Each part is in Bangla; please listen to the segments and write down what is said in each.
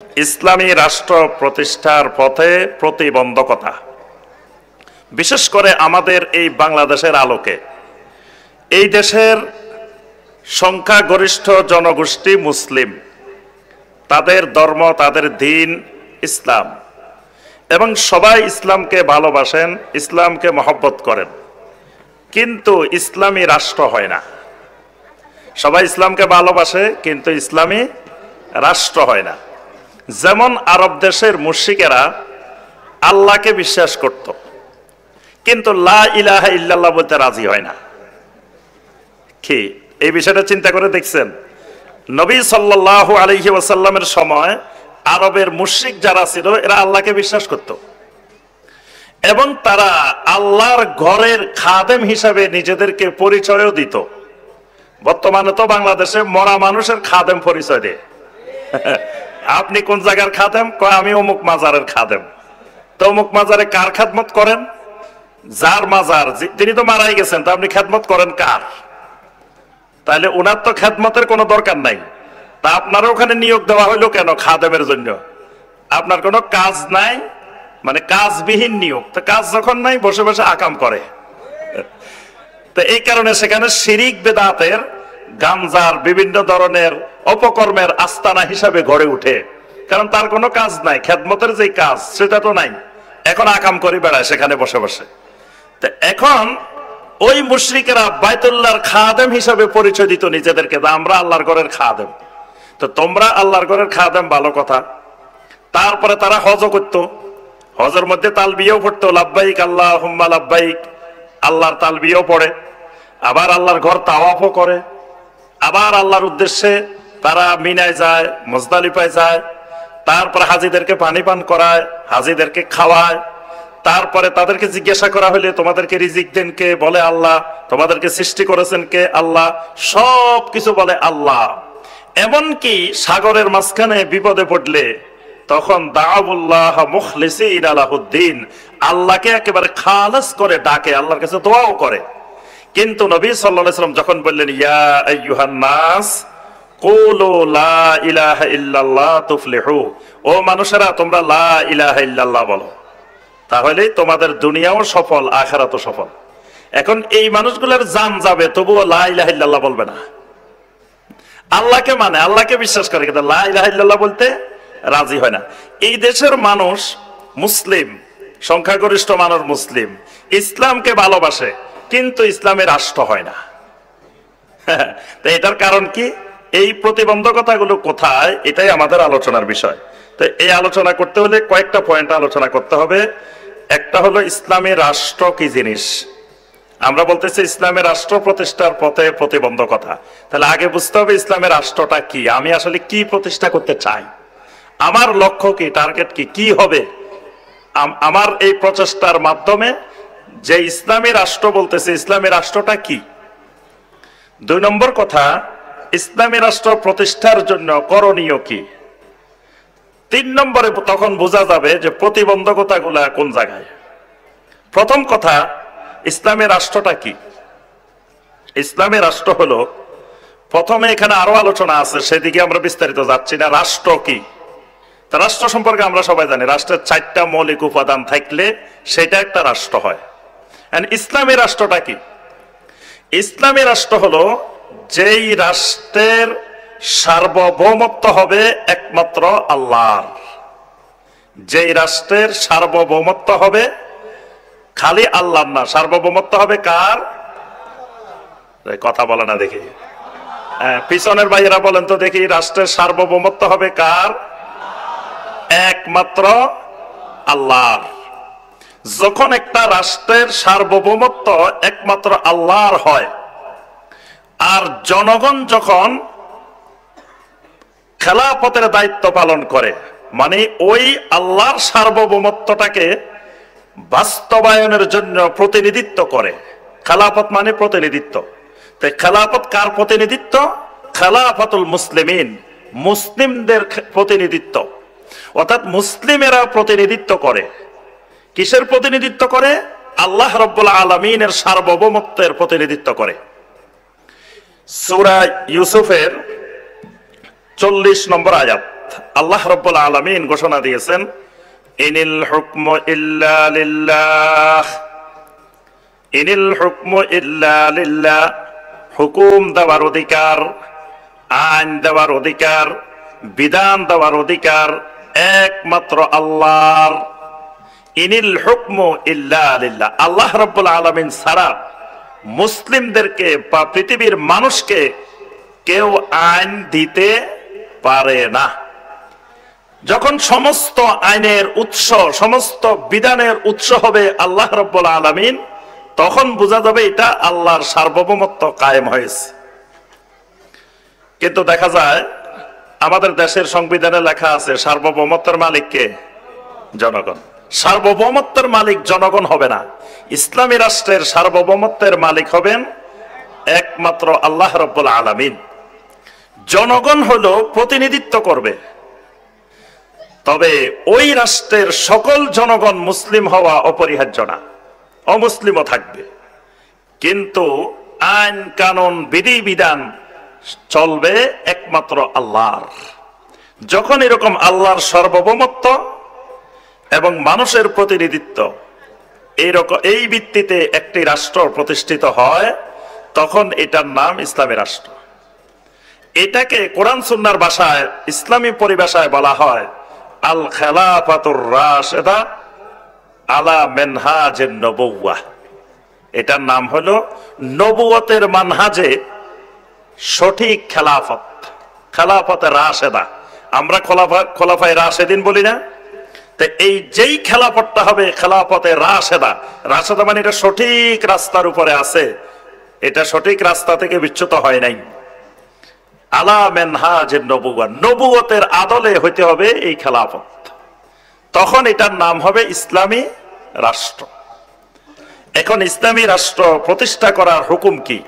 ইসলামী রাষ্ট্র প্রতিষ্ঠার পথে প্রতিবন্ধকতা, বিশেষ করে আমাদের এই বাংলাদেশের আলোকে। এই দেশের সংখ্যাগরিষ্ঠ জনগোষ্ঠী মুসলিম, তাদের ধর্ম, তাদের দ্বীন ইসলাম, এবং সবাই ইসলামকে ভালোবাসেন, ইসলামকে মহব্বত করেন, কিন্তু ইসলামী রাষ্ট্র হয় না। সবাই ইসলামকে ভালোবাসে কিন্তু ইসলামী রাষ্ট্র হয় না। যেমন আরব দেশের মুশরিকেরা আল্লাহকে বিশ্বাস করত, কিন্তু লা ইলাহা ইল্লাল্লাহ বলতে রাজি হয় না। কি এই বিষয়টা চিন্তা করে দেখছেন? নবী সাল্লাল্লাহু আলাইহি ওয়াসাল্লামের সময় আরবের মুশরিক যারা ছিল এরা আল্লাহকে বিশ্বাস করত, এবং তারা আল্লাহর ঘরের খাদেম হিসাবে নিজেদেরকে পরিচয়ও দিত। বর্তমানে তো বাংলাদেশে মরা মানুষের খাদেম পরিচয় দেয়। আপনি কোন জায়গার খাদেম? আমি অমুক মাজারের খাদেম। তো অমুক মাজারে কার খেদমত করেন? যার মাজার, তিনি তো মারাই গেছেন, তো আপনি খেদমত করেন কার? তাহলে ওনার তো খেদমতের কোনো দরকার নাই। তা আপনারা ওখানে নিয়োগ দেওয়া হইলো কেন? খাদেমের জন্য। আপনার কোনো কাজ নাই, মানে কাজবিহীন নিয়োগ। তো কাজ যখন নাই, বসে বসে আকাম করে। তো এই কারণে সেখানে শিরিক বেদাতের, গাঞ্জার, বিভিন্ন ধরনের অপকর্মের আস্তানা হিসাবে গড়ে উঠে। কারণ তার কোনো কাজ নাই, খেদমতের যে কাজ সেটা তো নাই, এখন আকাম করে বেড়ায় সেখানে বসে বসে। তো এখন ওই মুশরিকেরা বাইতুল্লাহর খাদেম হিসাবে পরিচয় দিত নিজেদেরকে, আমরা আল্লাহর ঘরের খাদেম। তো তোমরা আল্লাহর ঘরের খাদেম, ভালো কথা। তারপরে তারা হজও করত, হজের মধ্যে তালবিয়াও পড়তো, লাব্বাইক আল্লাহুম্মা লাব্বাইক, আল্লাহর তালবিয়াও পড়ে, আবার আল্লাহর ঘর তাওয়াফও করে, আবার আল্লাহর উদ্দেশ্যে তারা মিনায় যায়, মুজদালিফায় যায়। তারপরে হাজিদেরকে পানি পান করায়, হাজিদেরকে খাওয়ায়। তারপরে তাদেরকে জিজ্ঞাসা করা হলে তোমাদেরকে রিজিক দেন কে? বলে আল্লাহ। তোমাদেরকে সৃষ্টি করেছেন কে? আল্লাহ। সব কিছু বলে আল্লাহ। এমনকি সাগরের মাঝখানে বিপদে পড়লে তখন দাউল্লাহ মুখলিসিনা লাহুদ্দিন, আল্লাহকে একেবারে খালেস করে ডাকে, আল্লাহর কাছে দোয়াও করে। কিন্তু নবী সাল্লাল্লাহু আলাইহি ওয়াসাল্লাম যখন বললেন ইয়া আইয়ুহান নাস কুলু লা ইলাহা ইল্লাল্লাহ তুফলিহু, ও মানুষেরা তোমরা লা ইলাহা ইল্লাল্লাহ বলো, তাহলেই তোমাদের দুনিয়াও সফল, আখিরাতও সফল। এখন এই মানুষগুলোর জান যাবে, তবুও লা ইলাহা ইল্লাল্লাহ বলবে না। আল্লাহকে মানে, আল্লাহকে বিশ্বাস করে, কিন্তু লা ইলাহা ইল্লাল্লাহ বলতে রাজি হয় না। এই দেশের মানুষ মুসলিম, সংখ্যাগরিষ্ঠ মানুষ মুসলিম, ইসলামকে ভালোবাসে, কিন্তু ইসলামের রাষ্ট্র হয় না। তো এটার কারণ কি? এই প্রতিবন্ধকতাগুলো কোথায়, এটাই আমাদের আলোচনার বিষয়। তো এই আলোচনা করতে হলে কয়েকটা পয়েন্ট আলোচনা করতে হবে। একটা হলো ইসলামের রাষ্ট্র কি জিনিস। আমরা বলতেছি ইসলামের রাষ্ট্র প্রতিষ্ঠার পথে প্রতিবন্ধকতা। তাহলে আগে বুঝতে হবে ইসলামের রাষ্ট্রটা কি, আমি আসলে কি প্রতিষ্ঠা করতে চাই, আমার লক্ষ্য কি, টার্গেট কি, কি হবে আমার এই প্রচেষ্টার মাধ্যমে। যে ইসলামী রাষ্ট্র বলতেছে, ইসলামী রাষ্ট্রটা কি? 2 নম্বর কথা, ইসলামী রাষ্ট্র প্রতিষ্ঠার জন্য করণীয় কি? 3 নম্বরে তখন বোঝা যাবে যে প্রতিবন্ধকতাগুলা কোন জায়গায়। প্রথম কথা, ইসলামী রাষ্ট্রটা কি? ইসলামী রাষ্ট্র হলো, প্রথমে এখানে আরো আলোচনা আছে, সেদিকে আমরা বিস্তারিত যাচ্ছি না। রাষ্ট্র কি? রাষ্ট্র সম্পর্কে আমরা সবাই জানি, রাষ্ট্রের 4টা মৌলিক উপাদান থাকলে সেটা একটা রাষ্ট্র হয়। ইসলামী রাষ্ট্রটা কি? ইসলামী রাষ্ট্র হলো যেই রাষ্ট্রের সার্বভৌমত্ব হবে একমাত্র আল্লাহর। যেই রাষ্ট্রের সার্বভৌমত্ব হবে খালি আল্লাহর না, সার্বভৌমত্ব হবে কার? কথা বলে না দেখি, পিছনের ভাইয়েরা বলেন তো দেখি, রাষ্ট্রের সার্বভৌমত্ব হবে কার? একমাত্র আল্লাহর। যখন একটা রাষ্ট্রের সার্বভৌমত্ব একমাত্র আল্লাহর হয়, আর জনগণ যখন খেলাফতের দায়িত্ব পালন করে, মানে ওই আল্লাহর সার্বভৌমত্বটাকে বাস্তবায়নের জন্য প্রতিনিধিত্ব করে। খেলাফত মানে প্রতিনিধিত্ব। তাই খেলাফত কার প্রতিনিধিত্ব? খেলাফতুল মুসলিমিন, মুসলিমদের প্রতিনিধিত্ব। অর্থাৎ মুসলিমেরা প্রতিনিধিত্ব করে। কিসের প্রতিনিধিত্ব করে? আল্লাহ রাব্বুল আলামিনের সার্বভৌমত্বের প্রতিনিধিত্ব করে। সূরা ইউসুফের 40 নম্বর আয়াত, আল্লাহ রাব্বুল আলামিন ঘোষণা দিয়েছেন, ইনিল হুকমু ইল্লা লিল্লাহ, ইনিল হুকমু ইল্লা লিল্লাহ, হুকুম দেওয়ার অধিকার, আইন দেওয়ার অধিকার, বিধান দেওয়ার অধিকার একমাত্র আল্লাহর। ইনিল হুকমু ইল্লা লিল্লাহ, আল্লাহ রাব্বুল আলামিন ছাড়া মুসলিমদেরকে বা পৃথিবীর মানুষকে কেউ আইন দিতে পারে না। যখন সমস্ত আইনের উৎস, সমস্ত বিধানের উৎস হবে আল্লাহ রাব্বুল আলামিন, তখন বোঝা যাবে এটা আল্লাহর সার্বভৌমত্ব কায়েম হয়েছে। কিন্তু দেখা যায় আমাদের দেশের সংবিধানে লেখা আছে সার্বভৌমত্বের মালিক কে? জনগণ। সার্বভৌমত্বের মালিক জনগণ হবে না। ইসলামী রাষ্ট্রের সার্বভৌমত্বের মালিক হবেন একমাত্র আল্লাহ রাব্বুল আলামিন। জনগণ হলো প্রতিনিধিত্ব করবে, তবে ওই রাষ্ট্রের সকল জনগণ মুসলিম হওয়া অপরিহার্য না, অমুসলিমও থাকবে, কিন্তু আইন কানুন বিধি বিধান চলবে একমাত্র আল্লাহর। যখন এরকম আল্লাহর সার্বভৌমত্ব এবং মানুষের প্রতিনিধিত্ব এই ভিত্তিতে একটি রাষ্ট্র প্রতিষ্ঠিত হয়, তখন এটার নাম ইসলামী রাষ্ট্র। এটাকে কোরআন সুন্নাহর ভাষায়, ইসলামী পরিভাষায় বলা হয় আল খেলাফাতুর রাশেদা আলা মানহাজিন নবুওয়াহ। এটার নাম হলো নবুয়তের মানহাজে সঠিক খেলাফত, খেলাফতে রাশেদা। আমরা খোলাফায়ে রাশেদিন বলি না? তো এই যেই খেলাফতটা হবে খেলাফতে রাশেদা, রাশেদা মানে এটা সঠিক রাস্তার উপরে আছে, এটা সঠিক রাস্তা থেকে বিচ্যুত হয় নাই। আলা মানহাজিন নবুওয়া, নবুয়তের আদলে হইতে হবে এই খেলাফত, তখন এটার নাম হবে ইসলামী রাষ্ট্র। এখন ইসলামী রাষ্ট্র প্রতিষ্ঠা করার হুকুম কি?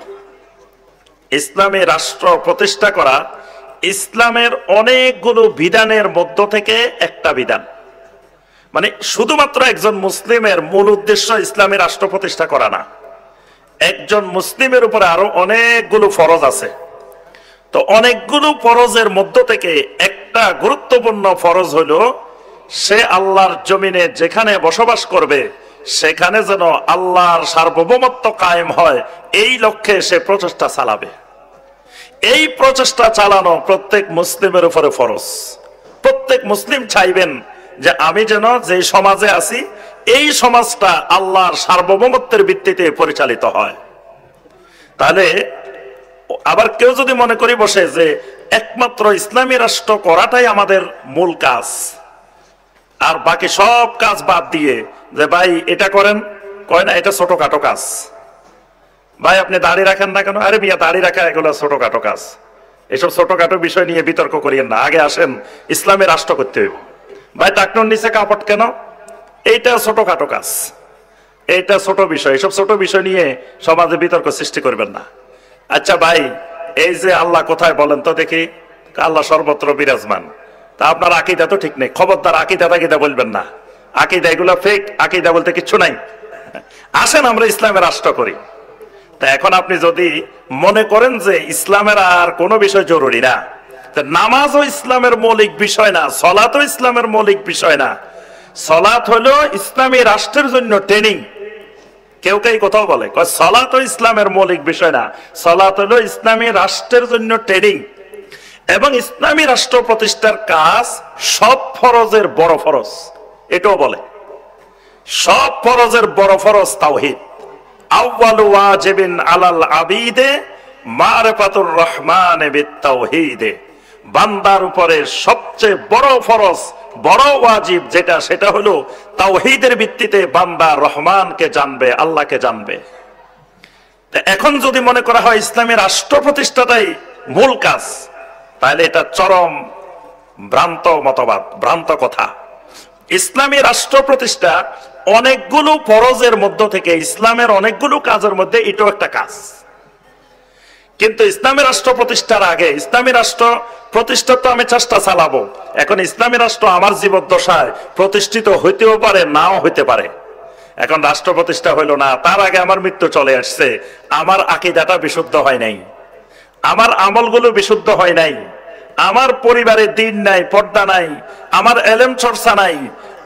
ইসলামী রাষ্ট্র প্রতিষ্ঠা করা ইসলামের অনেকগুলো বিধানের মধ্য থেকে একটা বিধান। মানে শুধুমাত্র একজন মুসলিমের মূল উদ্দেশ্য ইসলামী রাষ্ট্র প্রতিষ্ঠা করা না, একজন মুসলিমের উপরে আরো অনেকগুলো ফরজ আছে। তো অনেকগুলো ফরজের মধ্য থেকে একটা গুরুত্বপূর্ণ ফরজ হলো সে আল্লাহর জমিনে যেখানে বসবাস করবে সেখানে যেন আল্লাহর সার্বভৌমত্ব কায়েম হয়, এই লক্ষ্যে সে প্রচেষ্টা চালাবে। এই প্রচেষ্টা চালানো প্রত্যেক মুসলিমের উপরে ফরজ। প্রত্যেক মুসলিম চাইবেন যে আমি যেন যে সমাজে আছি এই সমাজটা আল্লাহর সার্বভৌমত্বের ভিত্তিতে পরিচালিত হয়। তাহলে আবার কেউ যদি মনে করি বসে যে একমাত্র ইসলামী রাষ্ট্র করাটাই আমাদের মূল কাজ, আর বাকি সব কাজ বাদ দিয়ে যে ভাই এটা করেন, কয় না এটা ছোটখাটো কাজ, ভাই আপনি দাড়ি রাখেন না কেন, আরে মিয়া দাড়ি রাখা এগুলো ছোটখাটো কাজ, এসব ছোটখাটো বিষয় নিয়ে বিতর্ক করিয়েন না, আগে আসেন ইসলামী রাষ্ট্র করতে হইব। ভাই টাকনোর নিচে কাপড় কেন, এইটা ছোটখাটো কাজ, এইটা ছোট বিষয়, এসব ছোট বিষয় নিয়ে সমাজে বিতর্ক সৃষ্টি করবেন না। আচ্ছা ভাই এই যে আল্লাহ কোথায় বলেন তো দেখি? আল্লাহ সর্বত্র বিরাজমান। তা আপনার আকীদা তো ঠিক নেই, খবরদার আকীদা বলবেন না, আকীদা এগুলো ফেক, আকীদা বলতে কিচ্ছু নাই। আসেন আমরা ইসলামের রাষ্ট্র করি। তা এখন আপনি যদি মনে করেন যে ইসলামের আর কোনো বিষয় জরুরি না, নামাজও ইসলামের মৌলিক বিষয় না, সলাতও ইসলামের মৌলিক বিষয় না, সলাত হলো ইসলামী রাষ্ট্রের জন্য ট্রেনিং। কেউ কেউ কোথাও বলে সলাত ইসলামের মৌলিক বিষয় না, সলাত হলো ইসলামী রাষ্ট্রের জন্য ট্রেনিং। এবং ইসলামী রাষ্ট্র প্রতিষ্ঠার কাজ সব ফরজের বড় ফরজ, এটাও বলে সব ফরজের বড় ফরজ তাওহীদ। আউয়ালু ওয়াজিবিন আলাল আবিদে মারিফাতুর রহমান বিত্তাওহীদে, বান্দার উপরে সবচেয়ে বড় ফরজ, বড় ওয়াজিব যেটা, সেটা হলো তাওহীদের ভিত্তিতে বান্দা রহমানকে জানবে, আল্লাহকে জানবে। এখন যদি মনে করা হয় ইসলামী রাষ্ট্র প্রতিষ্ঠাটাই মূল কাজ, তাহলে এটা চরম ভ্রান্ত মতবাদ, ভ্রান্ত কথা। ইসলামী রাষ্ট্র প্রতিষ্ঠা অনেকগুলো ফরজের মধ্য থেকে, ইসলামের অনেকগুলো কাজের মধ্যে এটাও একটা কাজ। কিন্তু ইসলামী রাষ্ট্র প্রতিষ্ঠার আগে, ইসলামী রাষ্ট্র প্রতিষ্ঠা তো আমি চেষ্টা চালাবো, এখন ইসলামী রাষ্ট্র আমার জীবদ্দশায় প্রতিষ্ঠিত হইতেও পারে, নাও হইতে পারে। এখন রাষ্ট্র প্রতিষ্ঠা হইল না, তার আগে আমার মৃত্যু চলে আসছে, আমার আকীদাটা বিশুদ্ধ হয় নাই, আমার আমলগুলো বিশুদ্ধ হয় নাই, আমার পরিবারে দিন নাই, পর্দা নাই, আমার এলেম চর্চা নাই,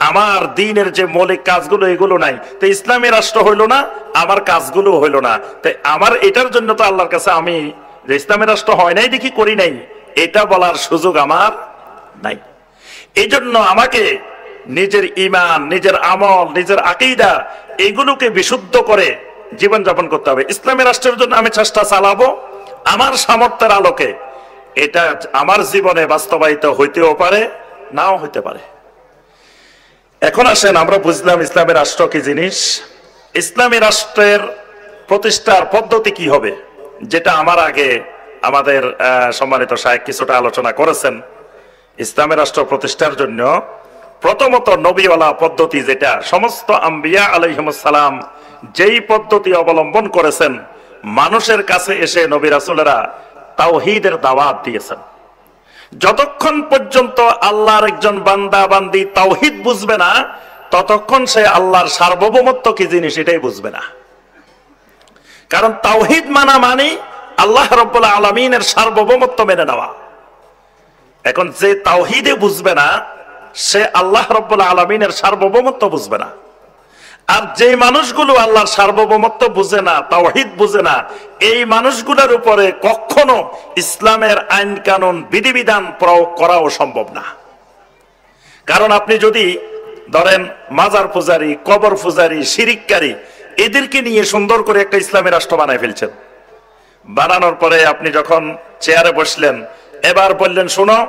আমার দিনের যে মৌলিক কাজগুলো এগুলো নাই, তো ইসলামী রাষ্ট্র হইল না, আমার কাজগুলো হইল না। তাই আমার এটার জন্য তো আল্লাহর কাছে আমি যে ইসলামী রাষ্ট্র হয় নাই দেখি করি নাই, এটা বলার সুযোগ আমার নাই। এই জন্য আমাকে নিজের ঈমান, নিজের আমল, নিজের আকীদা এগুলোকে বিশুদ্ধ করে জীবনযাপন করতে হবে। ইসলামী রাষ্ট্রের জন্য আমি চেষ্টা চালাবো আমার সামর্থ্যের আলোকে। এটা আমার জীবনে বাস্তবায়িত হইতেও পারে, নাও হইতে পারে। এখন আসেন আমরা বুঝলাম ইসলামী রাষ্ট্র কি জিনিস, ইসলামী রাষ্ট্রের প্রতিষ্ঠার পদ্ধতি কি হবে, যেটা আমার আগে আমাদের সম্মানিত শায়েখ কিছুটা আলোচনা করেছেন। ইসলামী রাষ্ট্র প্রতিষ্ঠার জন্য প্রথমত নবীওয়ালা পদ্ধতি, যেটা সমস্ত আম্বিয়া আলাইহিমুস সালাম যেই পদ্ধতি অবলম্বন করেছেন, মানুষের কাছে এসে নবী রাসূলেরা তাওহীদের দাওয়াত দিয়েছেন। যতক্ষণ পর্যন্ত আল্লাহর একজন বান্দা বান্দি তাওহীদ বুঝবে না, ততক্ষণ সে আল্লাহর সার্বভৌমত্ব কি জিনিস এটাই বুঝবে না। কারণ তাওহীদ মানা মানে আল্লাহ রাব্বুল আলামিনের সার্বভৌমত্ব মেনে নেওয়া। এখন যে তাওহীদে বুঝবে না, সে আল্লাহ রাব্বুল আলামিনের সার্বভৌমত্ব বুঝবে না। আর যে মানুষগুলো আল্লাহর সার্বভৌমত্ব বুঝে না, তাওহীদ বুঝে না, এই মানুষগুলোর উপরে কখনো ইসলামের আইন কানুন বিধিবিধান প্রয়োগ করাও সম্ভব না। কারণ আপনি যদি ধরেন মাজার পূজারী, কবর পূজারী, শিরিককারী এদেরকে নিয়ে সুন্দর করে একটা ইসলামী রাষ্ট্র বানায় ফেলছেন, বানানোর পরে আপনি যখন চেয়ারে বসলেন, এবার বললেন শোনো,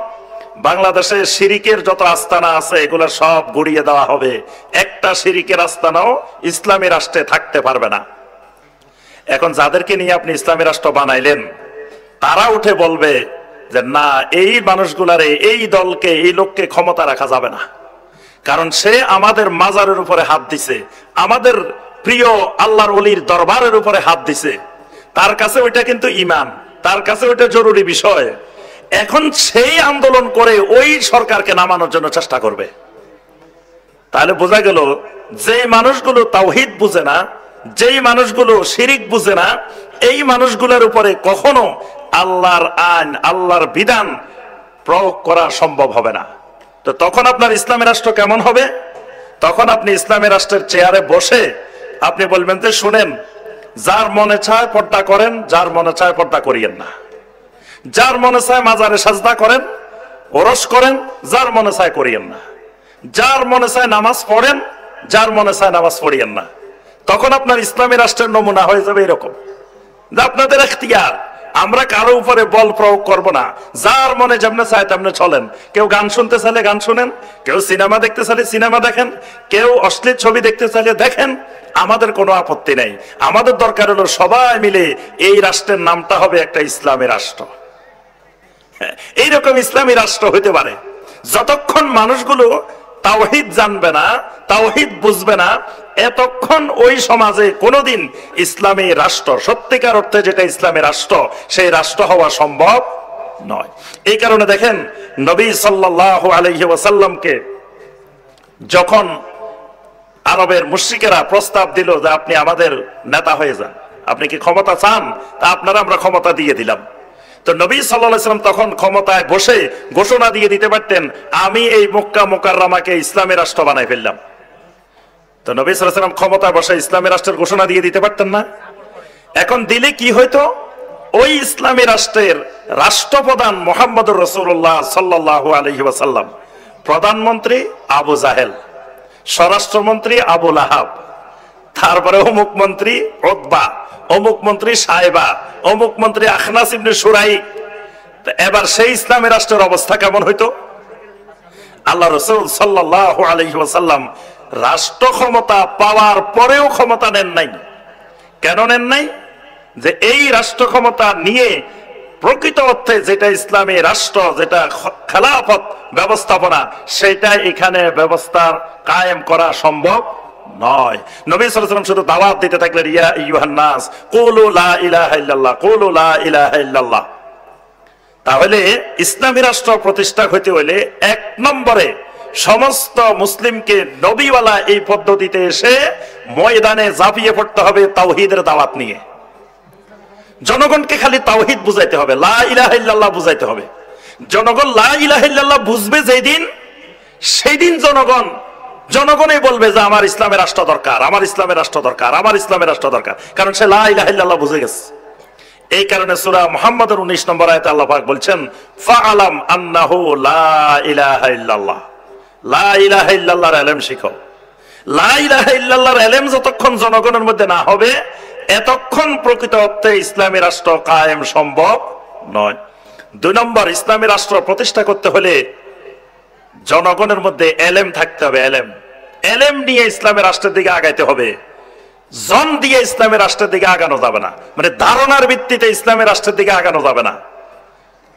বাংলাদেশে শিরিকের যত আস্তানা আছে এগুলা সব গুড়িয়ে দেওয়া হবে, একটা শিরিকের আস্তানাও ইসলামী রাষ্ট্রে থাকতে পারবে না। এখন যাদেরকে নিয়ে আপনি ইসলামী রাষ্ট্র বানাইলেন, তারা উঠে বলবে যে না, এই মানুষগুলারে, এই দলকে, এই লোককে ক্ষমতা রাখা যাবে না, কারণ সে আমাদের মাজারের উপরে হাত দিছে, আমাদের প্রিয় আল্লাহর ওলির দরবারের উপরে হাত দিছে, তার কাছে ওইটা কিন্তু ঈমান, তার কাছে ওইটা জরুরি বিষয়। এখন সেই আন্দোলন করে ওই সরকারকে নামানোর জন্য চেষ্টা করবে। তাহলে বোঝা গেল যে মানুষগুলো তাওহীদ বুঝে না, যেই মানুষগুলো শিরিক বুঝে না, এই মানুষগুলোর উপরে কখনো আল্লাহর আইন, আল্লাহর বিধান প্রয়োগ করা সম্ভব হবে না। তো তখন আপনার ইসলামী রাষ্ট্র কেমন হবে? তখন আপনি ইসলামী রাষ্ট্রের চেয়ারে বসে আপনি বলবেন যে শুনেন, যার মনে চায় পর্দা করেন, যার মনে চায় পর্দা করিয়েন না, যার মনে চায় মাজারে সাজদা করেন, ওরস করেন, যার মনে চায় করিয়েন না, যার মনে চায় নামাজ পড়েন, যার মনে চায় নামাজ পড়িয়েন না। তখন আপনার ইসলামী রাষ্ট্রের নমুনা হয়ে যাবে এরকম যে আপনাদের এখতিয়ার, আমরা কারো উপরে বল প্রয়োগ করব না, যার মনে যেমনে চায় তেমনে চলেন। কেউ গান শুনতে চাইলে গান শুনেন, কেউ সিনেমা দেখতে চাইলে সিনেমা দেখেন, কেউ অশ্লীল ছবি দেখতে চাইলে দেখেন, আমাদের কোনো আপত্তি নেই। আমাদের দরকার হলো সবাই মিলে এই রাষ্ট্রের নামটা হবে একটা ইসলামী রাষ্ট্র। এইরকম ইসলামী রাষ্ট্র হইতে পারে যতক্ষণ মানুষগুলো তাওহীদ জানবে না, তাওহীদ বুঝবে না, এতক্ষণ ওই সমাজে কোনোদিন ইসলামী রাষ্ট্র, সত্যিকার অর্থে যেটা ইসলামী রাষ্ট্র, সেই রাষ্ট্র হওয়া সম্ভব নয়। এই কারণে দেখেন নবী সাল্লাল্লাহু আলাইহি ওয়াসাল্লামকে যখন আরবের মুশরিকেরা প্রস্তাব দিল যে আপনি আমাদের নেতা হয়ে যান, আপনি কি ক্ষমতা চান, তা আপনারা আমরা ক্ষমতা দিয়ে দিলাম। তো নবী সাল্লাল্লাহু আলাইহি ওয়াসাল্লাম তখন ক্ষমতায় বসে ঘোষণা দিয়ে দিতে পারতেন, আমি এই মক্কা মুকাররমাকে ইসলামী রাষ্ট্র বানাই ফেললাম। তো নবী সাল্লাল্লাহু আলাইহি ওয়াসাল্লাম ক্ষমতায় বসে ইসলামী রাষ্ট্রের ঘোষণা দিয়ে দিতে পারতেন না? এখন দিলে কি হইতো? ওই ইসলামী রাষ্ট্রের রাষ্ট্রপ্রধান মুহাম্মদুর রাসূলুল্লাহ সাল্লাল্লাহু আলাইহি ওয়াসাল্লাম, প্রধানমন্ত্রী আবু জাহেল, স্বরাষ্ট্রমন্ত্রী আবু লাহাব, তারপরে অমুক মন্ত্রী উতবা, অমুক মন্ত্রী সাইবা, অমুক মন্ত্রী আখনাস ইবনে শুরাইক। এবার সেই ইসলামী রাষ্ট্রের অবস্থা কেমন হইতো? আল্লাহ রাসূল সাল্লাল্লাহু আলাইহি ওয়াসাল্লাম রাষ্ট্র ক্ষমতা পাওয়ার পরেও ক্ষমতা নেন নাই। কেন নেন নাই? যে এই রাষ্ট্র ক্ষমতা নিয়ে প্রকৃত অর্থে যেটা ইসলামী রাষ্ট্র, যেটা খেলাফত ব্যবস্থাপনা, সেটা এখানে ব্যবস্থা কায়েম করা সম্ভব নয়। নবী সাল্লাল্লাহু আলাইহি ওয়াসাল্লাম শুধু দাওয়াত দিতে থাকলেন, ইয়া আইয়ুহান নাস কুলু লা ইলাহা ইল্লাল্লাহ, কুলু লা ইলাহা ইল্লাল্লাহ। তাহলে ইসলামী রাষ্ট্র প্রতিষ্ঠা হইতে হইলে এক নম্বরে সমস্ত মুসলিমকে নবীওয়ালা এই পদ্ধতিতে এসে ময়দানে ঝাঁপিয়ে পড়তে হবে তাওহীদের দাওয়াত নিয়ে। জনগণকে খালি তাওহীদ বুঝাইতে হবে, লা ইলাহা ইল্লাল্লাহ বুঝাইতে হবে। জনগণ লা ইলাহা ইল্লাল্লাহ বুঝবে যেদিন, সেই দিন জনগণই বলবে যে আমার ইসলামের রাষ্ট্র দরকার, আমার ইসলামের রাষ্ট্র দরকার, আমার ইসলামের রাষ্ট্র দরকার, কারণ সে লা ইলাহা ইল্লাল্লাহ বুঝে গেছে। এই কারণে সূরা মুহাম্মদের 19 নম্বর আয়াতে আল্লাহ পাক বলছেন ফাআলাম আন্নাহু লা ইলাহা ইল্লাল্লাহ, লা ইলাহা ইল্লাল্লাহর ইলম শিখো। লা ইলাহা ইল্লাল্লাহর ইলম যতক্ষণ জনগণের মধ্যে না হবে, এতক্ষণ প্রকৃত অর্থে ইসলামী রাষ্ট্র কায়েম সম্ভব নয়। 2 নম্বর, ইসলামী রাষ্ট্র প্রতিষ্ঠা করতে হলে জনগণের মধ্যে এলেম থাকতে হবে। এলেম নিয়ে ইসলামের রাষ্ট্রের দিকে আগাইতে হবে। জন দিয়ে ইসলামের রাষ্ট্রের দিকে আগানো যাবে না, মানে ধারণার ভিত্তিতে ইসলামের রাষ্ট্রের দিকে আগানো যাবে না।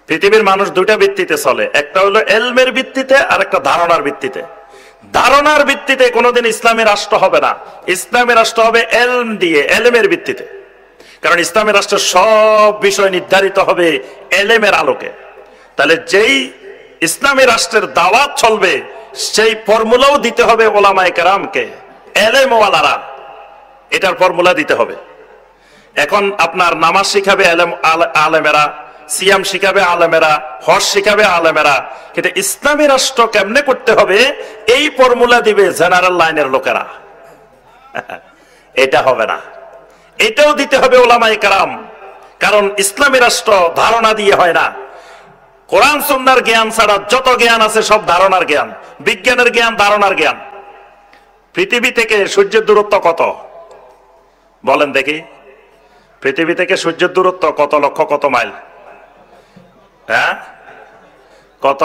পৃথিবীর মানুষ 2টা ভিত্তিতে চলে, একটা হলো এলমের ভিত্তিতে আর একটা ধারণার ভিত্তিতে। ধারণার ভিত্তিতে কোনোদিন ইসলামী রাষ্ট্র হবে না, ইসলামী রাষ্ট্র হবে এলম দিয়ে, এলেমের ভিত্তিতে। কারণ ইসলামী রাষ্ট্রের সব বিষয় নির্ধারিত হবে এলেমের আলোকে। তাহলে যেই ইসলামী রাষ্ট্রের দাওয়াত চলবে, সেই ফর্মুলাও দিতে হবে ওলামায়ে কেরামকে, এলেম ওয়ালারা, এটার ফর্মুলা দিতে হবে। এখন আপনার নামাজ শিখাবে আলেমেরা, সিয়াম শিখাবে আলেমেরা, হজ শিখাবে আলেমেরা, কিন্তু ইসলামী রাষ্ট্র কেমনে করতে হবে এই ফর্মুলা দিবে জেনারেল লাইনের লোকেরা। এটা হবে না, এটাও দিতে হবে ওলামায়ে কেরাম। কারণ ইসলামী রাষ্ট্র ধারণা দিয়ে হয় না। কোরআন সুন্নাহর জ্ঞান ছাড়া যত জ্ঞান আছে সব ধারণার জ্ঞান, বিজ্ঞানের জ্ঞান, ধারণার জ্ঞান। পৃথিবী থেকে সূর্যের দূরত্ব কত বলেন দেখি? পৃথিবী থেকে সূর্যের দূরত্ব কত লক্ষ, কত মাইল? হ্যাঁ, কত?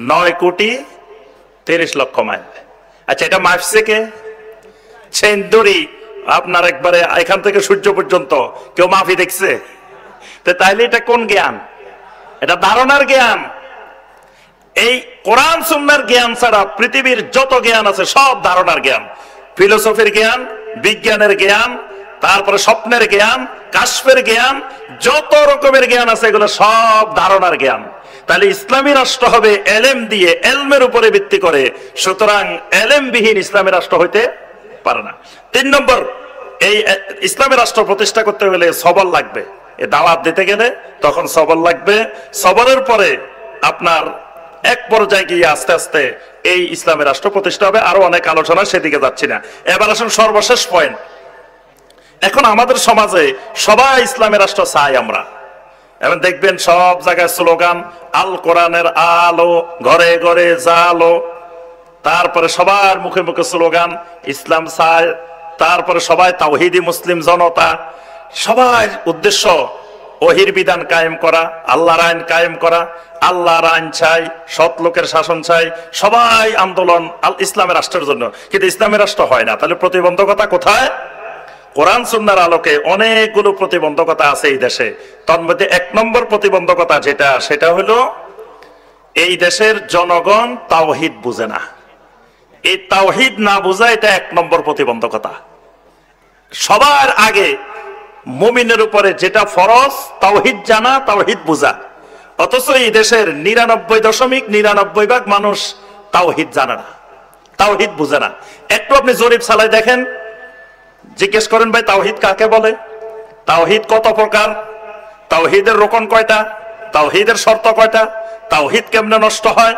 9,30,00,000 মাইল। আচ্ছা, এটা মাপছে কে? সেন্দুরি আপনার একবারে এখান থেকে সূর্য পর্যন্ত কেউ মাপি দেখছে? তো তাইলে এটা কোন জ্ঞান? এটা ধারণার জ্ঞান। এই কোরআন সুন্নাহর জ্ঞান ছাড়া পৃথিবীর যত জ্ঞান আছে সব ধারণার জ্ঞান, ফিলোসফির জ্ঞান, বিজ্ঞানের জ্ঞান, তারপরে স্বপ্নের জ্ঞান, কাশফের জ্ঞান, যত রকমের জ্ঞান আছে এগুলো সব ধারণার জ্ঞান। তাহলে ইসলামী রাষ্ট্র হবে এলেম দিয়ে, এলমের উপরে ভিত্তি করে। সুতরাং এলেমবিহীন ইসলামী রাষ্ট্র হইতে পারে না। 3 নম্বর, এই ইসলামী রাষ্ট্র প্রতিষ্ঠা করতে গেলে সবর লাগবে। এই দাওয়াত দিতে গেলে তখন সবর লাগবে। সবরের পরে আপনার এক পর্যায়ে গিয়ে আস্তে আস্তে এই ইসলামী রাষ্ট্র প্রতিষ্ঠা হবে। আরো অনেক আলোচনা, সেদিকে যাচ্ছি না। এবার আসুন সর্বশেষ পয়েন্ট। এখন আমাদের সমাজে সবাই ইসলামী রাষ্ট্র চাই আমরা। এখন দেখবেন সব জায়গায় স্লোগান, আল কোরআনের আলো ঘরে ঘরে জালো। তারপরে সবার মুখে মুখে স্লোগান ইসলাম চাই। তারপরে সবাই তাওহীদি মুসলিম জনতা, সবার উদ্দেশ্য ওহির বিধান কায়েম করা, আল্লাহর আইন কায়েম করা, আল্লাহর আইন চাই, সৎ লোকের শাসন চাই। সবাই আন্দোলন ইসলামের রাষ্ট্রের জন্য, কিন্তু ইসলামের রাষ্ট্র হয় না। তাহলে প্রতিবন্ধকতা কোথায়? কোরআন সুন্নাহর আলোকে অনেকগুলো প্রতিবন্ধকতা আছে এই দেশে। তার মধ্যে 1 নম্বর প্রতিবন্ধকতা যেটা, সেটা হলো এই দেশের জনগণ তাওহীদ বুঝে না। এই তাওহীদ না বোঝা, এটা 1 নম্বর প্রতিবন্ধকতা। সবার আগে মুমিনের উপরে যেটা ফরজ, তাওহীদ জানা, তাওহীদ বুঝা। অথচ এই দেশের 99.99% মানুষ তাওহীদ জানে না, তাওহীদ বুঝে না। একটু আপনি জরিপ চালাই দেখেন, জিজ্ঞেস করেন ভাই তাওহীদ কাকে বলে, তাওহীদ কত প্রকার, তাওহীদের রোকন কয়টা, তাওহীদের শর্ত কয়টা, তাওহীদ কেমনে নষ্ট হয়,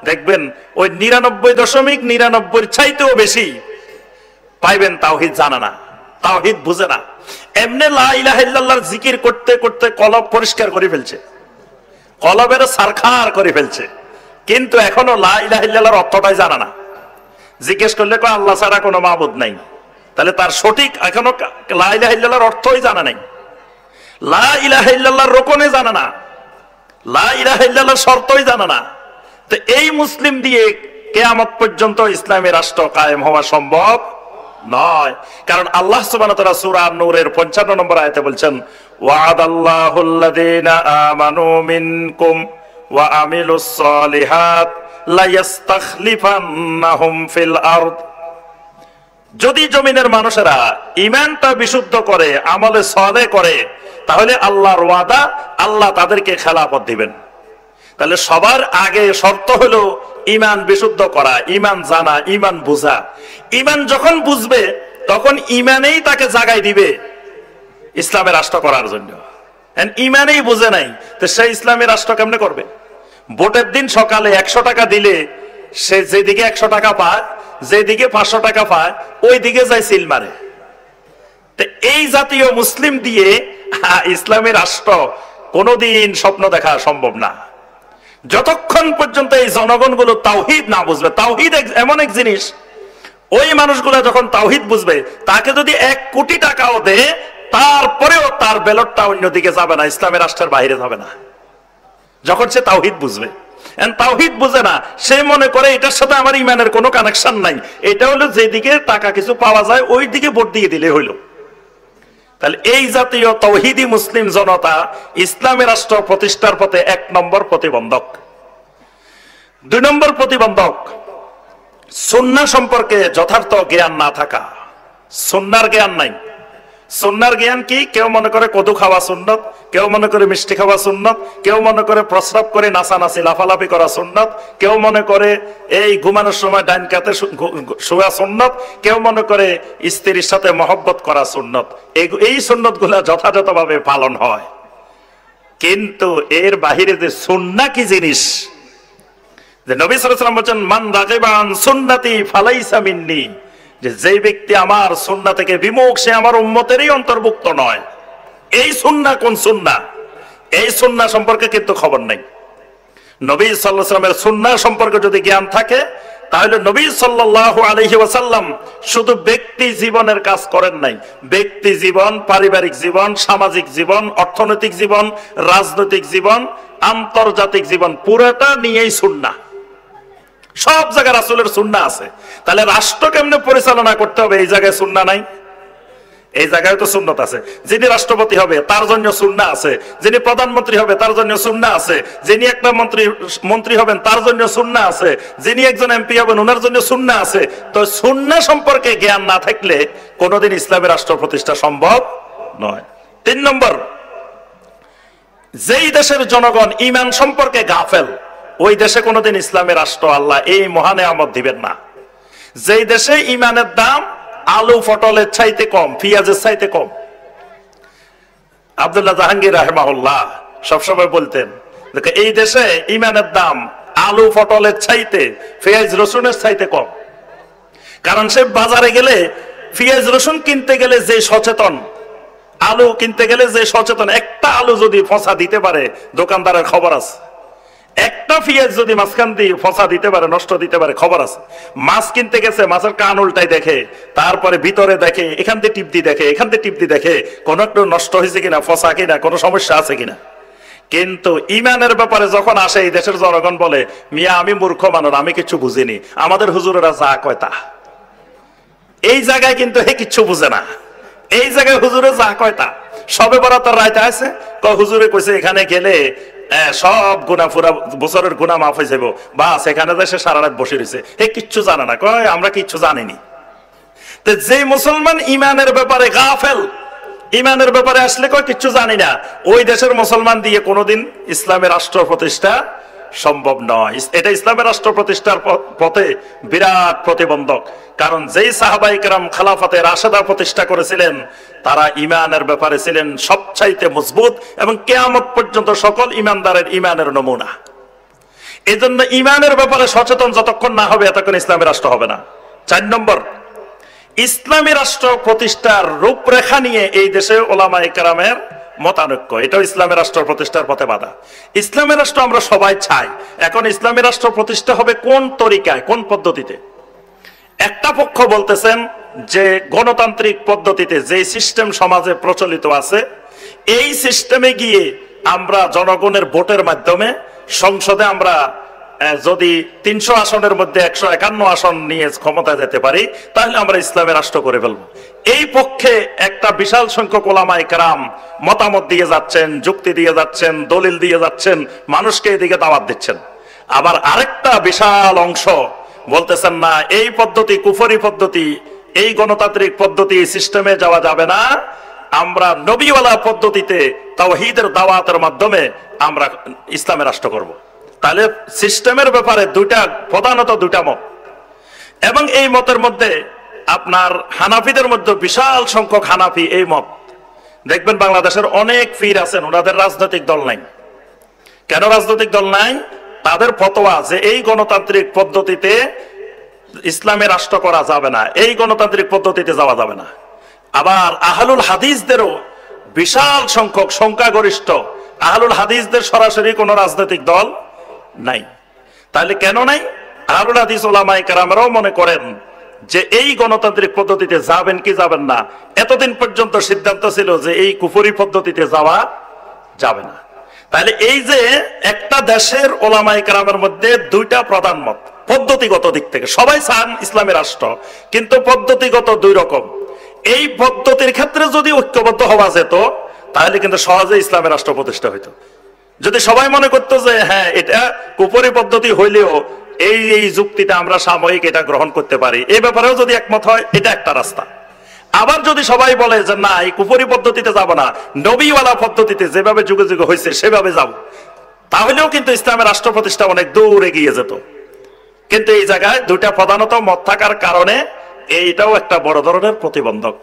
দেখবেন ওই 99.99 চাইতেও বেশি পাইবেন তাওহীদ জানা না, তাওহীদ বুঝে না। এমনি লা ইলাহা ইল্লাল্লাহর জিকির করতে করতে কলব পরিষ্কার করে ফেলছে, কলবের সারখার করে ফেলছে, কিন্তু এখনো লা ইলাহা ইল্লাল্লাহর অর্থটাই জানা না। জিজ্ঞেস করলে কয় আল্লাহ ছাড়া কোনো মাবুদ নাই। তাহলে তার সঠিক এখনো লা ইলাহা ইল্লাল্লাহর অর্থই জানা নাই, লা ইলাহা ইল্লাল্লাহর রোকনে জানা না, লা ইলাহা ইল্লাল্লাহর শর্তই জানা না। তো এই মুসলিম দিয়ে কিয়ামত পর্যন্ত ইসলামী রাষ্ট্র কায়েম হওয়া সম্ভব নয়। কারণ আল্লাহ সুবহানাহু ওয়া তাআলা সূরা আন-নূরের 55 নম্বর আয়াতে বলছেন ওয়া'আদাল্লাহুল্লাযীনা আমানু মিনকুম ওয়া আমিলুস সালিহাত লা ইস্তাখলিফান্নাহুম ফিল আরদ। যদি জমিনের মানুষেরা ঈমানটা বিশুদ্ধ করে, আমলে সালেহ করে, তাহলে আল্লাহর ওয়াদা, আল্লাহ তাদেরকে খেলাফত দিবেন। তাহলে সবার আগে শর্ত হলো ঈমান বিশুদ্ধ করা, ঈমান জানা, ঈমান বুঝা। ঈমান যখন বুঝবে তখন ঈমানেই তাকে জাগাই দিবে ইসলামের রাষ্ট্র করার জন্য। ইমানেই বুঝে নাই, তো সে ইসলামী রাষ্ট্র কেমনে করবে? ভোটের দিন সকালে 100 টাকা দিলে সে যেদিকে 100 টাকা পায়, যেদিকে 500 টাকা পায়, ওই দিকে যায় সিল মারে। তো এই জাতীয় মুসলিম দিয়ে ইসলামী রাষ্ট্র কোনোদিন স্বপ্ন দেখা সম্ভব না, যতক্ষণ পর্যন্ত এই জনগণগুলো তাওহীদ না বুঝবে। তাওহীদ এমন এক জিনিস, ওই মানুষগুলো যখন তাওহীদ বুঝবে, তাকে যদি 1 কোটি টাকাও দেয়, তারপরেও তার ব্যালটটা অন্যদিকে যাবে না, ইসলামী রাষ্ট্রের বাইরে যাবে না, যখন সে তাওহীদ বুঝবে। তাওহীদ বুঝে না, সে মনে করে এটার সাথে আমার ইমানের কোনো কানেকশন নাই, এটা হলো যেদিকে টাকা কিছু পাওয়া যায় ওই দিকে ভোট দিয়ে দিলে হইল। তাহলে এই জাতীয় তাওহীদি মুসলিম জনতা ইসলামী রাষ্ট্র প্রতিষ্ঠার পথে 1 নম্বর প্রতিবন্ধক। 2 নম্বর প্রতিবন্ধক, সুন্নাহ সম্পর্কে যথার্থ জ্ঞান না থাকা। সুন্নাহর জ্ঞান নাই। সুন্নাহর জ্ঞান কি? কেউ মনে করে কদু খাওয়া সুন্নত, কেউ মনে করে মিষ্টি খাওয়া সুন্নত, কেউ মনে করে প্রস্রাব করে নাচানাচি লাফালাফি করা সুন্নত, কেউ মনে করে এই ঘুমানোর সময় ডাইন কাতে শোয়া সুন্নত, কেউ মনে করে স্ত্রীর সাথে মহব্বত করা সুন্নত। এই সুন্নত গুলা যথাযথভাবে পালন হয়, কিন্তু এর বাহিরে যে সুন্নাহ কি জিনিস, যে নবী সাল্লাল্লাহু আলাইহি ওয়াসাল্লাম বলেন, মান রাগিবা আন সুন্নতি ফালাইসা মিন্নি, যে ব্যক্তি আমার সুন্নাহ থেকে বিমুখ, সে আমার উম্মতেরই অন্তর্ভুক্ত নয়। এই সুন্নাহ কোন সুন্নাহ? এই সুন্নাহ সম্পর্কে কিন্তু খবর নাই। নবী সাল্লাল্লাহু আলাইহি ওয়াসাল্লামের সুন্নাহ সম্পর্কে যদি জ্ঞান থাকে, তাহলে নবী সাল্লাল্লাহু আলাইহি ওয়াসাল্লাম শুধু ব্যক্তি জীবনের কাজ করেন নাই, ব্যক্তি জীবন, পারিবারিক জীবন, সামাজিক জীবন, অর্থনৈতিক জীবন, রাজনৈতিক জীবন, আন্তর্জাতিক জীবন, পুরোটা নিয়েই সুন্নাহ। সব জায়গায় রাসূলের সুন্নাহ আছে। তাহলে রাষ্ট্র কেমনে পরিচালনা করতে হবে, এই জায়গায় সুন্নাহ নাই? এই জায়গায় তো সুন্নত আছে। যিনি রাষ্ট্রপতি হবে তার জন্য সুন্নাহ আছে, যিনি প্রধানমন্ত্রী হবে তার জন্য সুন্নাহ আছে, যিনি একটা মন্ত্রী হবেন তার জন্য সুন্নাহ আছে, যিনি একজন এমপি হবেন ওনার জন্য সুন্নাহ আছে। তো সুন্নাহ সম্পর্কে জ্ঞান না থাকলে কোনোদিন ইসলামী রাষ্ট্র প্রতিষ্ঠা সম্ভব নয়। 3 নম্বর, যেই দেশের জনগণ ঈমান সম্পর্কে গাফেল, ওই দেশে কোনোদিন ইসলামী রাষ্ট্র আল্লাহ এই মহান নিয়ামত দিবেন না। যেই দেশে ঈমানের দাম আলু পটলের চাইতে কম, পেঁয়াজের চাইতে কম। আব্দুল্লাহ জাহাঙ্গীর রাহিমাহুল্লাহ সবসময় বলতেন, এই দেশে ঈমানের দাম আলু পটলের চাইতে, পেঁয়াজ রসুনের চাইতে কম। কারণ সে বাজারে গেলে পেঁয়াজ রসুন কিনতে গেলে যে সচেতন, আলু কিনতে গেলে যে সচেতন, একটা আলু যদি ফসা দিতে পারে দোকানদারের খবর আছে, একটা পেঁয়াজ যদি মাঝখান দিয়ে ফসা দিতে পারে, নষ্ট দিতে পারে, খবর আছে। মাছ কিনতে গেছে, মাছের কান উল্টাই দেখে, তারপরে ভিতরে দেখে, এখান থেকে টিপ দিয়ে দেখে, এখান থেকে টিপ দিয়ে দেখে কোন একটু নষ্ট হয়েছে কিনা, ফসা কিনা, কোনো সমস্যা আছে কিনা। কিন্তু ঈমানের ব্যাপারে যখন আসে, এই দেশের জনগণ বলে, মিয়া আমি মূর্খ মানুষ, আমি কিছু বুঝিনি, আমাদের হুজুরেরা যা কয় তা। এই জায়গায় কিন্তু হে কিচ্ছু বুঝে না। এই জায়গায় হুজুরে যা কয় তা। সবে বরাতের রাইতে আছে, হুজুরে কইছে এখানে গেলে সব গুনাহ, পুরা বছরের গুনাহ মাফ হয়ে যাবো, বা সেখানে সে সারা রাত বসে রয়েছে, হে কিচ্ছু জানে না, কয় আমরা কিচ্ছু জানিনি। তো যে মুসলমান ঈমানের ব্যাপারে গাফেল, ঈমানের ব্যাপারে আসলে কয় কিচ্ছু জানি না, ওই দেশের মুসলমান দিয়ে কোনোদিন ইসলামের রাষ্ট্র প্রতিষ্ঠা সম্ভব নয়। এটা ইসলামের রাষ্ট্র প্রতিষ্ঠার পথে বিরাট প্রতিবন্ধক। কারণ যেই সাহাবায়ে কেরাম খেলাফতে রাশেদা প্রতিষ্ঠা করেছিলেন, তারা ঈমানের ব্যাপারে ছিলেন সবচাইতে মজবুত এবং কিয়ামত পর্যন্ত সকল ঈমানদারের ঈমানের নমুনা। এজন্য ঈমানের ব্যাপারে সচেতন যতক্ষণ না হবে, এতক্ষণ ইসলামী রাষ্ট্র হবে না। 4 নম্বর, ইসলামী রাষ্ট্র প্রতিষ্ঠার রূপরেখা নিয়ে এই দেশে ওলামায়ে কেরামের মতানৈক্য, এটাও ইসলামী রাষ্ট্র প্রতিষ্ঠার পথে বাধা। ইসলামী রাষ্ট্র আমরা সবাই চাই, এখন ইসলামী রাষ্ট্র প্রতিষ্ঠা হবে কোন তরিকায়, কোন পদ্ধতিতে? একটা পক্ষ বলতেছেন যে গণতান্ত্রিক পদ্ধতিতে, যে সিস্টেম সমাজে প্রচলিত আছে, এই সিস্টেমে গিয়ে আমরা জনগণের ভোটের মাধ্যমে সংসদে আমরা যদি 300 আসনের মধ্যে 151 আসন নিয়ে ক্ষমতায় যেতে পারি, তাহলে আমরা ইসলামের রাষ্ট্র করে ফেলবো। এই পক্ষে একটা বিশাল সংখ্যক ওলামায়ে কেরাম মতামত দিয়ে যাচ্ছেন, যুক্তি দিয়ে যাচ্ছেন, দলিল দিয়ে যাচ্ছেন, মানুষকে এদিকে দাওয়াত দিচ্ছেন। আবার আরেকটা বিশাল অংশ বলতেছেন না, এই পদ্ধতি কুফরি পদ্ধতি, এই গণতান্ত্রিক পদ্ধতি সিস্টেমে যাওয়া যাবে না, আমরা নবীওয়ালা পদ্ধতিতে তাওহীদের দাওয়াতের মাধ্যমে আমরা ইসলামের রাষ্ট্র করব। তাহলে সিস্টেমের ব্যাপারে প্রধানত দুইটা মত, এবং এই মতের মধ্যে আপনার হানাফিদের মধ্যে বিশাল সংখ্যক হানাফি এই মত দেখবেন বাংলাদেশের অনেক পীর আছেন, ওনাদের রাজনৈতিক দল নাই। কেন রাজনৈতিক দল নাই? তাদের ফতোয়া যে এই গণতান্ত্রিক পদ্ধতিতে ইসলামে রাষ্ট্র করা যাবে না, এই গণতান্ত্রিক পদ্ধতিতে যাওয়া যাবে না। আবার আহলুল হাদিসদেরও বিশাল সংখ্যক, সংখ্যাগরিষ্ঠ আহলুল হাদিসদের সরাসরি কোনো রাজনৈতিক দল নাই। তাহলে কেন নাই? আহলুল হাদিস ওলামায়ে কেরামরাও মনে করেন যে এই গণতান্ত্রিক পদ্ধতিতে যাবেন কি যাবেন না। এতদিন পর্যন্ত সিদ্ধান্ত ছিল যে এই কুফরি পদ্ধতিতে যাওয়া যাবে না। তাহলে এই যে একটা দেশের ওলামায়ে কেরামের মধ্যে দুইটা প্রধান মত, পদ্ধতিগত দিক থেকে সবাই চান ইসলামের রাষ্ট্র, কিন্তু পদ্ধতিগত দুই রকম। এই পদ্ধতির ক্ষেত্রে যদি ঐক্যবদ্ধ হওয়া যেত তাহলে কিন্তু সহজে ইসলামের রাষ্ট্র প্রতিষ্ঠা হইতো। যদি সবাই মনে করতো যে হ্যাঁ এটা কুফরি পদ্ধতি হইলেও এই এই যুক্তিতে আমরা সাময়িক এটা গ্রহণ করতে পারি, এই ব্যাপারেও যদি একমত হয়, এটা একটা রাস্তা। আবার যদি সবাই বলে যে না এই কুফরি পদ্ধতিতে যাব না, নবীওয়ালা পদ্ধতিতে যেভাবে যুগে যুগে হয়েছে সেভাবে যাব, তাহলেও কিন্তু ইসলামের রাষ্ট্র প্রতিষ্ঠা অনেক দূর এগিয়ে যেত। কিন্তু এই জায়গায় দুইটা প্রধানত মত থাকার কারণে এইটাও একটা বড় ধরনের প্রতিবন্ধক।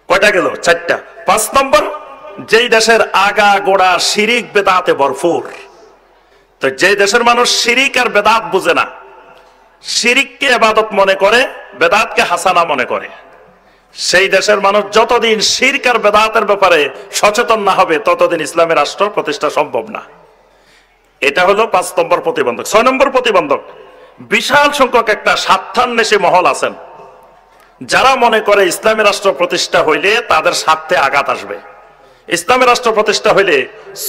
কয়টা গেল? 4টা। 5 নম্বর, যেই দেশের আগা গোড়া শিরিক বেদাতে ভরপুর, তো যে দেশের মানুষ শিরিক আর বেদাত বুঝে না, শিরিককে ইবাদত মনে করে, বেদাতকে হাসানা মনে করে, সেই দেশের মানুষ যতদিন শিরক আর বেদাতের ব্যাপারে সচেতন না হবে ততদিন ইসলামের রাষ্ট্র প্রতিষ্ঠা সম্ভব না। এটা হলো 5 নম্বর প্রতিবন্ধক। 6 নম্বর প্রতিবন্ধক, বিশাল সংখ্যক একটা স্বার্থান্বেষী মহল আছেন যারা মনে করে ইসলামের রাষ্ট্র প্রতিষ্ঠা হইলে তাদের স্বার্থে আঘাত আসবে। ইসলামের রাষ্ট্র প্রতিষ্ঠা হইলে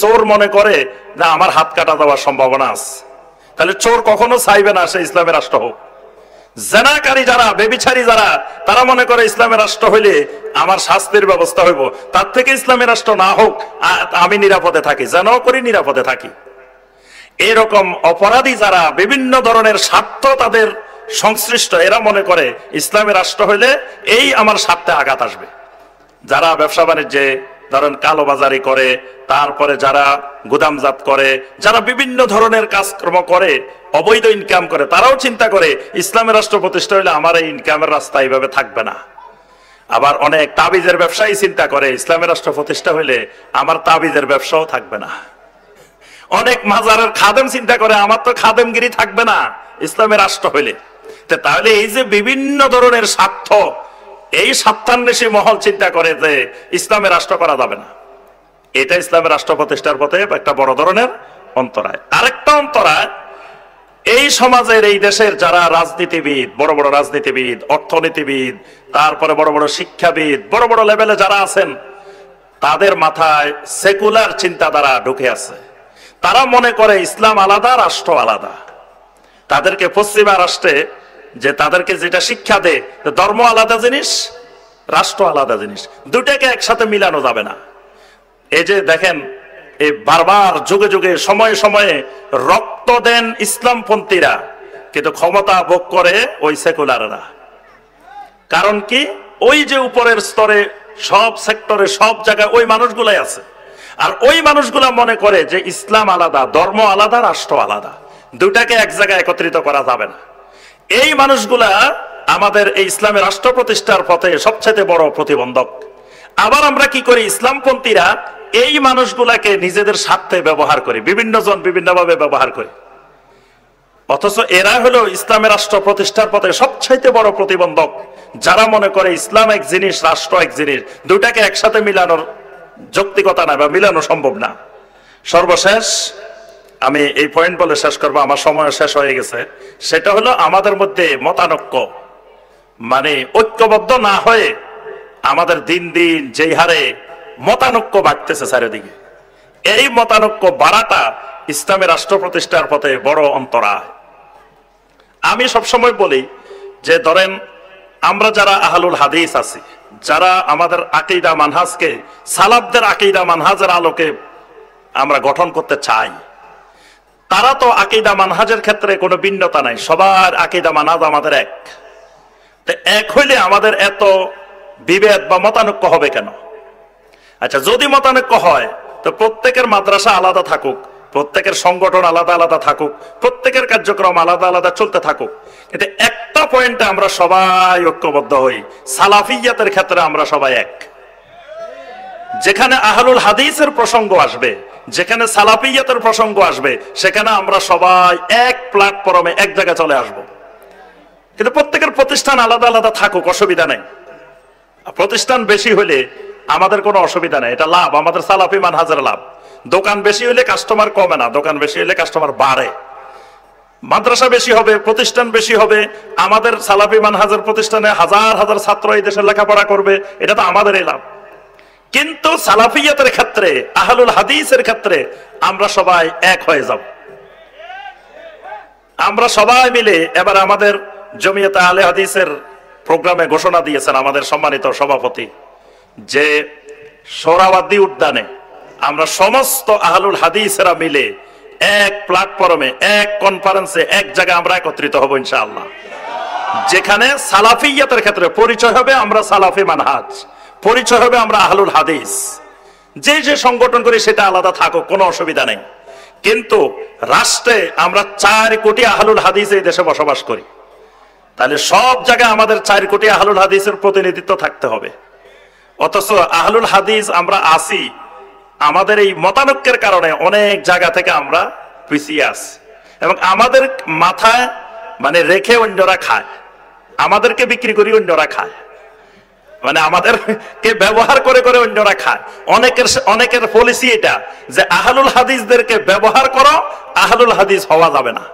চোর মনে করে না আমার হাত কাটা দেওয়ার সম্ভাবনা আছে, তাহলে চোর কখনো চাইবে না সে ইসলামের রাষ্ট্র হোক। জেনাকারী যারা, বেবিচারী যারা, তারা মনে করে ইসলামের রাষ্ট্র হইলে আমার শাস্তির ব্যবস্থা হইব, তার থেকে ইসলামের রাষ্ট্র না হোক আমি নিরাপদে থাকি, যেনও করি নিরাপদে থাকি। এরকম অপরাধী যারা, বিভিন্ন ধরনের স্বার্থ তাদের সংশ্লিষ্ট, এরা মনে করে ইসলামের রাষ্ট্র হইলে এই আমার স্বার্থে আঘাত আসবে। যারা ব্যবসা বাণিজ্যে ধরেন কালোবাজারি করে, তারপরে যারা গুদামজাত করে, যারা বিভিন্ন ধরনের কাজকর্ম করে, অবৈধ ইনকাম করে, তারাও চিন্তা করে ইসলামের রাষ্ট্র প্রতিষ্ঠা হইলে আমার এই ইনকামের রাস্তা এইভাবে থাকবে না। আবার অনেক তাবিজের ব্যবসায়ী চিন্তা করে ইসলামের রাষ্ট্র প্রতিষ্ঠা হইলে আমার তাবিজের ব্যবসাও থাকবে না। অনেক মাজারের খাদেম চিন্তা করে আমার তো খাদেমগিরি থাকবে না ইসলামের রাষ্ট্র হইলে। তাহলে এই যে বিভিন্ন ধরনের স্বার্থ, এই স্বার্থান্বেষী মহল চিন্তা করে যে ইসলামের রাষ্ট্র করা যাবে না, এটা ইসলামের রাষ্ট্র প্রতিষ্ঠার পথে একটা বড় ধরনের অন্তরায়। আরেকটা অন্তরায়, এই সমাজের, এই দেশের যারা রাজনীতিবিদ, বড় বড় রাজনীতিবিদ, অর্থনীতিবিদ, তারপরে বড় বড় শিক্ষাবিদ, বড় বড় লেভেলে যারা আছেন, তাদের মাথায় সেকুলার চিন্তাধারা ঢুকে আছে। তারা মনে করে ইসলাম আলাদা, রাষ্ট্র আলাদা। তাদেরকে পশ্চিমা রাষ্ট্রে যে তাদেরকে যেটা শিক্ষা দেয়, ধর্ম আলাদা জিনিস, রাষ্ট্র আলাদা জিনিস, দুটাকে একসাথে মিলানো যাবে না। এই যে দেখেন, এই বারবার যুগে যুগে সময়ে সময়ে রক্ত দেন ইসলামপন্থীরা, কিন্তু ক্ষমতা ভোগ করে ওই সেকুলাররা। কারণ কি? ওই যে উপরের স্তরে সব সেক্টরে সব জায়গায় ওই মানুষগুলাই আছে, আর ওই মানুষগুলা মনে করে যে ইসলাম আলাদা, ধর্ম আলাদা, রাষ্ট্র আলাদা, দুটাকে এক জায়গায় একত্রিত করা যাবে না। এই মানুষগুলা আমাদের এই ইসলামের রাষ্ট্র প্রতিষ্ঠার পথে সবচেয়ে বড় প্রতিবন্ধক। আবার আমরা কি করি? ইসলামপন্থীরা এই মানুষগুলাকে নিজেদের স্বার্থে ব্যবহার করি, বিভিন্ন জন বিভিন্নভাবে ব্যবহার করি, অথচ এরা হলো ইসলামের রাষ্ট্র প্রতিষ্ঠার পথে সবচাইতে বড় প্রতিবন্ধক। যারা মনে করে ইসলাম এক জিনিস, রাষ্ট্র এক জিনিস, দুটাকে একসাথে মিলানোর যৌক্তিকতা না বা মিলানো সম্ভব না। সর্বশেষ আমি এই পয়েন্ট বলে শেষ করবো, আমার সময় শেষ হয়ে গেছে। সেটা হলো আমাদের মধ্যে মতানৈক্য, মানে ঐক্যবদ্ধ না হয়ে আমাদের দিন দিন যেই হারে মতানৈক্য বাড়তেছে চারিদিকে, এই মতানৈক্য বাড়াটা ইসলামের রাষ্ট্র প্রতিষ্ঠার পথে বড় অন্তরায়। আমি সবসময় বলি যে ধরেন আমরা যারা আহলুল হাদিস আছি, যারা আমাদের আকীদা মানহাজকে সালাফদের আকীদা মানহাজের আলোকে আমরা গঠন করতে চাই, তারা তো আকীদা মানহাজের ক্ষেত্রে কোনো ভিন্নতা নাই, সবার আকীদা মানহাজ আমাদের এক। তো এক হইলে আমাদের এত বিভেদ বা মতানৈক্য হবে কেন? আচ্ছা, যদি মতানৈক্য হয় তো প্রত্যেকের মাদ্রাসা আলাদা থাকুক, প্রত্যেকের সংগঠন আলাদা আলাদা থাকুক, প্রত্যেকের কার্যক্রম আলাদা আলাদা চলতে থাকুক, কিন্তু একটা পয়েন্টে আমরা সবাই ঐক্যবদ্ধ হই, সালাফিয়াতের ক্ষেত্রে আমরা সবাই এক। যেখানে আহলুল হাদিসের প্রসঙ্গ আসবে, যেখানে সালাফিয়াতের প্রসঙ্গ আসবে, সেখানে আমরা সবাই এক প্ল্যাটফর্মে এক জায়গায় চলে আসব। কিন্তু প্রত্যেকের প্রতিষ্ঠান আলাদা আলাদা থাকুক, অসুবিধা নেই। প্রতিষ্ঠান বেশি হলে আমাদের কোনো অসুবিধা নেই, এটা লাভ, আমাদের সালাফি মানহাজের লাভ। দোকান বেশি হলে কাস্টমার কমে না, দোকান বেশি হলে কাস্টমার বাড়ে। মাদ্রাসা বেশি হবে, প্রতিষ্ঠান বেশি হবে, আমাদের সালাফি মানহাজের প্রতিষ্ঠানে হাজার হাজার ছাত্র এই দেশে লেখাপড়া করবে, এটা তো আমাদেরই লাভ। কিন্তু সালাফিয়াতের ক্ষেত্রে, আহলুল হাদিসের ক্ষেত্রে আমরা সবাই এক হয়ে যাব। আমরা সবাই মিলে এবার আমাদের জমিয়তে আহলে হাদিসের প্রোগ্রামে ঘোষণা দিয়েছেন আমাদের সম্মানিত সভাপতি, যে সোহরাওয়ার্দী উদ্যানে আমরা সমস্ত আহলুল হাদিসেরা মিলে এক প্ল্যাটফর্মে, এক কনফারেন্সে, এক জায়গায় আমরা একত্রিত হব ইনশাআল্লাহ। যেখানে সালাফিয়াতের ক্ষেত্রে পরিচয় হবে আমরা সালাফি মানহাজ, পরিচয় হবে আমরা আহলুল হাদিস। যে যে সংগঠন করি সেটা আলাদা থাকুক, কোনো অসুবিধা নেই। কিন্তু রাষ্ট্রে আমরা 4 কোটি আহলুল হাদিস এই দেশে বসবাস করি, তাহলে সব জায়গায় আমাদের 4 কোটি আহলুল হাদিসের প্রতিনিধিত্ব থাকতে হবে। অথচ আহলুল হাদিস আমরা আসি, আমাদের এই মতানৈক্যের কারণে অনেক জায়গা থেকে আমরা পিছিয়ে আসি, এবং আমাদের মাথায় মানে রেখে অন্যরা খায়, আমাদেরকে বিক্রি করি অন্যরা খায়, মানে আমাদেরকে ব্যবহার করে করে অন্যরা খায়। অনেকের পলিসি এটা যে আহলুল হাদিসদেরকে ব্যবহার করো, আহলুল হাদিস হওয়া যাবে না।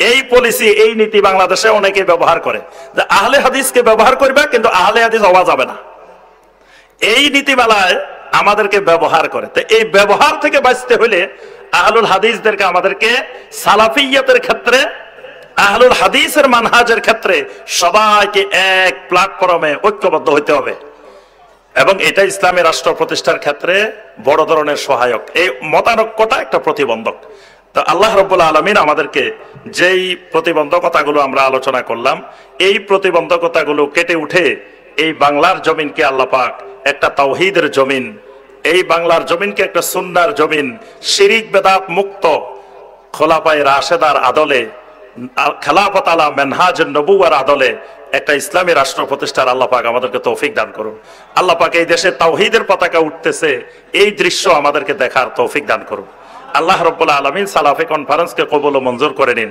এই পলিসি, এই নীতি বাংলাদেশে অনেকে ব্যবহার করে যে আহলে হাদিসকে ব্যবহার করবে কিন্তু আহলে হাদিস হওয়া যাবে না। এই নীতিমালায় আমাদেরকে ব্যবহার করে। তো এই ব্যবহার থেকে বাঁচতে হলে আহলুল হাদিসদেরকে, আমাদেরকে সালাফিয়াতের ক্ষেত্রে, আহলুল হাদিসের মানহাজের ক্ষেত্রে সবাইকে এক প্ল্যাটফর্মে ঐক্যবদ্ধ হইতে হবে, এবং এটা ইসলামী রাষ্ট্র প্রতিষ্ঠার ক্ষেত্রে বড় ধরনের সহায়ক। এই মতানৈক্যটা একটা প্রতিবন্ধক। তো আল্লাহ রাব্বুল আলামিন আমাদেরকে যেই প্রতিবন্ধকতাগুলো আমরা আলোচনা করলাম, এই প্রতিবন্ধকতাগুলো কেটে উঠে এই বাংলার জমিনকে আল্লাহ পাক একটা তাওহীদের জমিন, এই বাংলার জমিনকে একটা সুন্নাহর জমিন, শিরিক বেদাত মুক্ত খোলাফায়ে রাশেদার আদলে, খেলাফত আলা মেনহাজ নবুওয়ার আদলে একটা ইসলামী রাষ্ট্র প্রতিষ্ঠার আল্লাহ পাক আমাদেরকে তৌফিক দান করুন। আল্লাহ পাক এই দেশে তাওহীদের পতাকা উঠতেছে, এই দৃশ্য আমাদেরকে দেখার তৌফিক দান করুন। আল্লাহ রাব্বুল আলামিন সালাফি কনফারেন্সকে কবুল ও মঞ্জুর করে নিন।